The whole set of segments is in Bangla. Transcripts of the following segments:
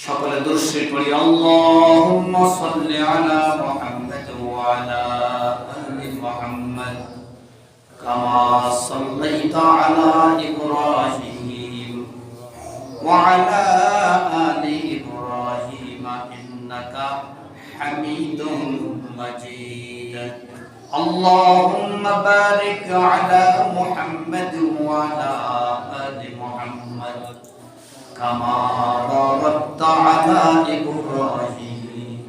সকলে দুরূদ পড়ি আল্লাহুম্মা সাল্লি আলা মুহাম্মাদ ওয়া আলা আলি মুহাম্মাদ কামা সাল্লাইতা আলা ইব্রাহিম ওয়া আলা আলি ইব্রাহিম ইন্নাকা হামিদুম মাজিদ আল্লাহুম্মা বারিক আলা মুহাম্মাদ ওয়া আলা আলি মুহাম্মাদ كما باركت على إبراهيم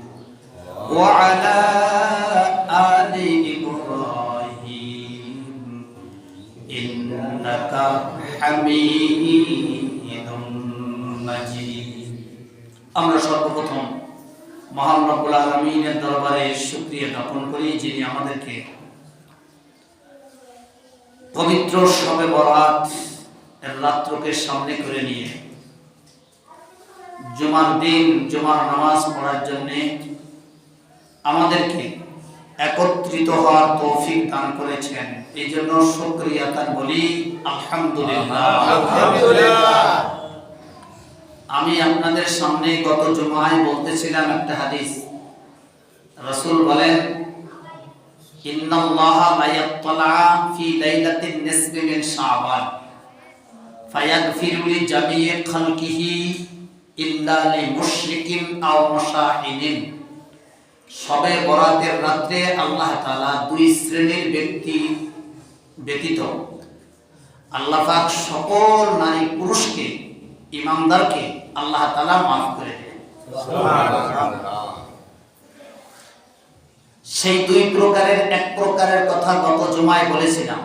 وعلى آل إبراهيم إنك حميد مجيد আমরা সর্বপ্রথম মহান রব্বুল আলামিনের দরবারে শুকরিয়া জ্ঞাপন করি যিনি আমাদেরকে পবিত্র শবে বরাত এর রাত্রকে সামনে করে নিয়ে জুমার দিন জুমার নামাজ পড়ার জন্য আমাদেরকে একত্রিত হওয়ার তৌফিক দান করেছেন। এই জন্য শুকরিয়া তার বলি আলহামদুলিল্লাহ। আমি আপনাদের সামনে গত জুমায় বলতেছিলাম একটা হাদিস। রাসূল বলেন ইন্নাল্লাহা লা ইয়াত্তালা ফি লাইলাতিন নিসফি মিন শাবান ফায়াগফিরু লিজামিই খালকিহি ইল্লা লিমুশরিকিন আও মুশাহিদিন। শবে বরাতের রাতে আল্লাহ তাআলা দুই শ্রেণীর ব্যক্তি ব্যতীত আল্লাহ পাক সকল নারী পুরুষকে ইমানদারকে আল্লাহ তাআলা মাফ করে দেন। সুবহানাল্লাহ। সেই দুই প্রকারের এক প্রকারের কথা গত জুমায় বলেছিলাম,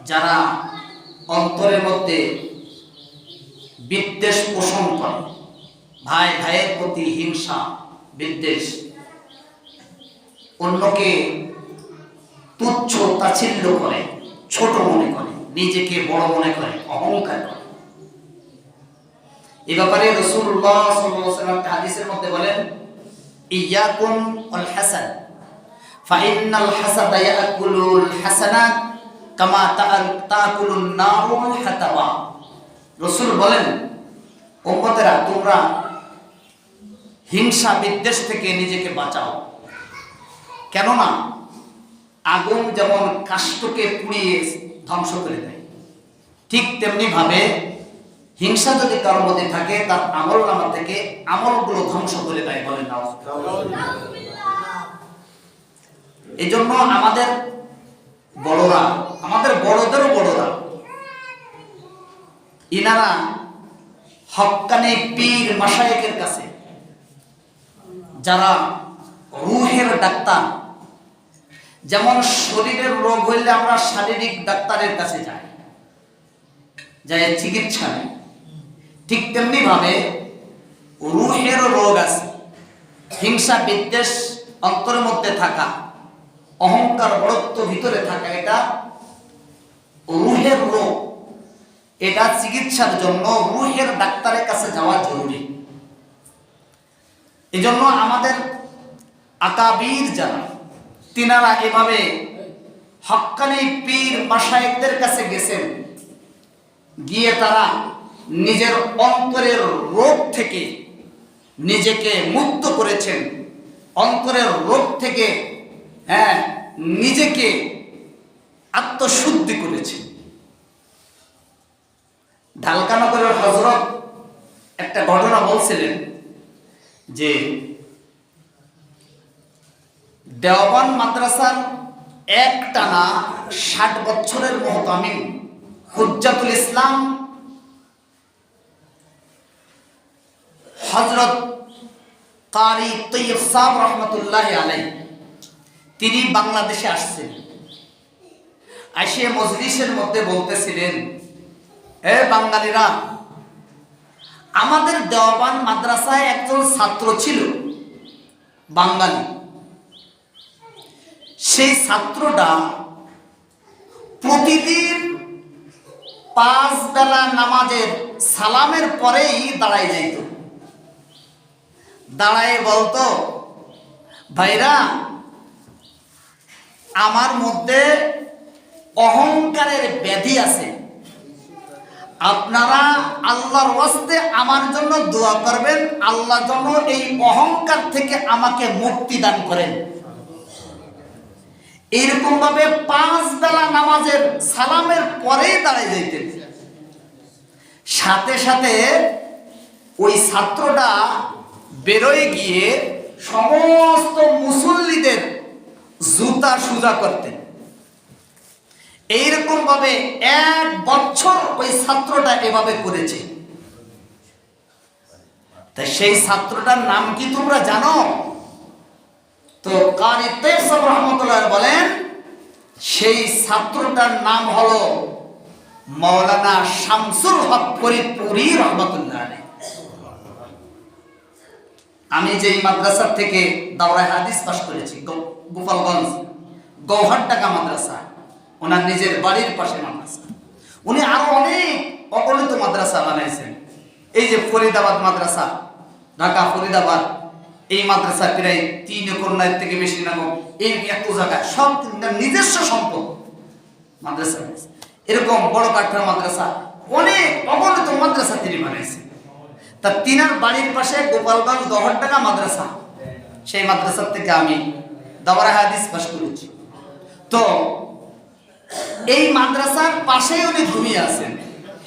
যারা অন্তরের মধ্যে বিদ্বেষ পোষণ করে, ভাই ভাইয়ের প্রতি হিংসা বিদ্বেষ, অন্যকে তুচ্ছ তাচ্ছিল্য করে, ছোট মনে করে, নিজেকে বড় মনে করে, অহংকার করে। এই ব্যাপারে রাসূলুল্লাহ সাল্লাল্লাহু আলাইহি ওয়াসাল্লাম হাদিসের মধ্যে বলেন ইয়াকুম আল হাসান ফাইন্নাল হাসাদা ইয়াকুলুল হাসানাত কামা তাকুলুন নারুল হাতাবা। রাসূল বলেন, উম্মতেরা তোমরা হিংসা বিদ্বেষ থেকে নিজেকে বাঁচাও, কেননা আগুন যেমন কাষ্ঠকে পুড়িয়ে ধ্বংস করে দেয়, ঠিক তেমনি ভাবে হিংসা যদি কারোর মধ্যে থাকে তার আমলনামা থেকে আমলগুলো ধ্বংস করে দেয়। বলেন না। এই জন্য আমাদের বড়রা, আমাদের বড়দেরও বড়রা, ইনারা হক্কানি পীর মাশায়েখের কাছে, যারা রূহের ডাক্তার, যেমন শরীরের রোগ হইলে আমরা শারীরিক ডাক্তারের কাছে যাই চিকিৎসা নেই, ঠিক তেমনি ভাবে রূহের রোগ আছে। হিংসা বিদ্বেষ অন্তরের মধ্যে থাকা, অহংকার বড়ত্ব ভিতরে থাকা, এটা রূহের রোগ। এটা চিকিৎসার জন্য রূহের ডাক্তারের কাছে যাওয়া জরুরি। এজন্য আমাদের আকাবির যারা, তিনারা এভাবে হক্কানি পীর মাশায়েখদের কাছে গেছেন, গিয়ে তারা নিজের অন্তরের রোগ থেকে নিজেকে মুক্ত করেছেন, অন্তরের রোগ থেকে নিজেকে আত্মশুদ্ধি করেছেন। ঢালকানগরের হযরত একটা ঘটনা বলছিলেন যে দেওবন্দ মাদ্রাসার একটানা 60 বছরের মুহতামিম হুজ্জাতুল ইসলাম হযরত কারি তৈয়ব সাহেব রহমতুল্লাহি আলাইহি, তিনি বাংলাদেশে আসছেন। এসে মজলিসের মধ্যে বলতেছিলেন, হে বাঙালিরা, আমাদের দেওবন্দ মাদ্রাসায় একজন ছাত্র ছিল বাঙালি। সেই ছাত্রটা প্রতিদিন 5 বেলা নামাজের সালামের পরেই দাঁড়ায় যাইত। দাঁড়ায় বলতো, ভাইরা, আমার মধ্যে অহংকারের ব্যাধি আছে, আপনারা আল্লাহর ওয়াস্তে আমার জন্য দোয়া করবেন, আল্লাহ যেন এই অহংকার থেকে আমাকে মুক্তি দান করেন। এরকম ভাবে 5 বেলা নামাজের সালামের পরেই দাঁড়িয়ে যাইতেন। সাথে সাথে ওই ছাত্রটা বেরোয় গিয়ে সমস্ত মুসল্লিদের জুতা সুজা করতেন। এইরকম ভাবে 1 বছর ওই ছাত্রটা এভাবে করেছে। তা সেই ছাত্রটার নাম কি তোমরা জানো? তো কারি তাইয়্যিব রাহমাতুল্লাহ বলেন সেই ছাত্রটার নাম হলো মাওলানা শামসুল হক ফরিদপুরি রাহমাতুল্লাহ আলাইহি। আমি যেই মাদ্রাসা থেকে দাওরায়ে হাদিস পাশ করেছি, গোপালগঞ্জ গৌহারডাঙ্গা মাদ্রাসা, ওনার নিজের বাড়ির পাশে মাদ্রাসা। উনি আরো অনেক অগণিত মাদ্রাসা বানাইছেন। এই যে ফরিদাবাদ মাদ্রাসা, ঢাকা ফরিদাবাদ, এই মাদ্রাসা প্রায় 3 একর নয় থেকে বেশি না কম, এই এত জায়গায় সব নিজস্ব সম্পদ মাদ্রাসা। এরকম বড় কাঠের মাদ্রাসা, অনেক অগণিত মাদ্রাসা তিনি বানাইছেন। তা তিনার বাড়ির পাশে গোপালগঞ্জ গহরডাঙ্গা মাদ্রাসা, সেই মাদ্রাসা থেকে আমি দাওরায়ে হাদিস পাশ করেছি। তো এই মাদ্রাসার পাশেই উনি ঘুমিয়ে আছেন,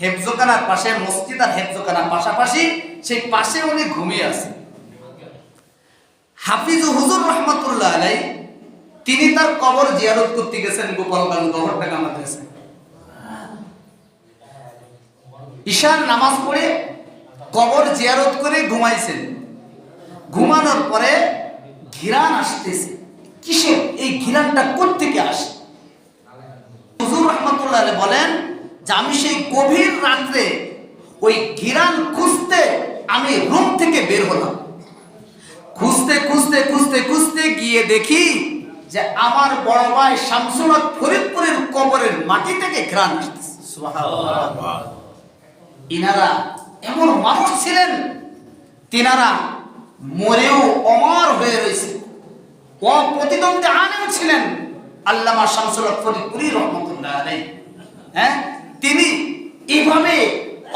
হেফজখানার পাশে, মসজিদ আর হেফজখানার পাশাপাশি, সেই পাশে উনি ঘুমিয়ে আছেন। হাফিজ হুজুর রহমাতুল্লাহ আলাইহি তিনি তার কবর জিয়ারত করতে গেছেন গোপালগঞ্জ গহরডাঙ্গা মাদ্রাসায়। ঈশার নামাজ পড়ে কবর জিয়ারত করে ঘুমাইছেন। ঘুমানোর পরে ঘিরান আসতেছে। কিসের এই ঘিরানটা কোত্থেকে আসে? হুজুর রাহমাতুল্লাহ আলাইহি বলেন যে আমি সেই গভীর রাত্রে ওই ঘিরান খুঁজতে আমি রুম থেকে বের হলাম। খুঁজতে খুঁজতে খুঁজতে খুঁজতে গিয়ে দেখি যে আমার বড় ভাই শামসুল হক ফরিদপুরের কবরের মাটি থেকে ঘ্রাণ আসতেছে। সুবহানাল্লাহ। ইনারা এমন মানুষ ছিলেন, তিনারা মরেও অমর হয়ে রয়েছে। অপ্রতিদ্বন্দ্বী আলেম ছিলেন আল্লামা শামসুল হক ফরিদপুরি রহমাতুল্লাহ আলাইহি। তিনি এইভাবে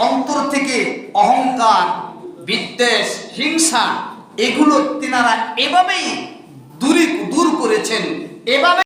অন্তর থেকে অহংকার, বিদ্বেষ, হিংসা এগুলো তিনারা এভাবেই দূর করেছেন। এভাবে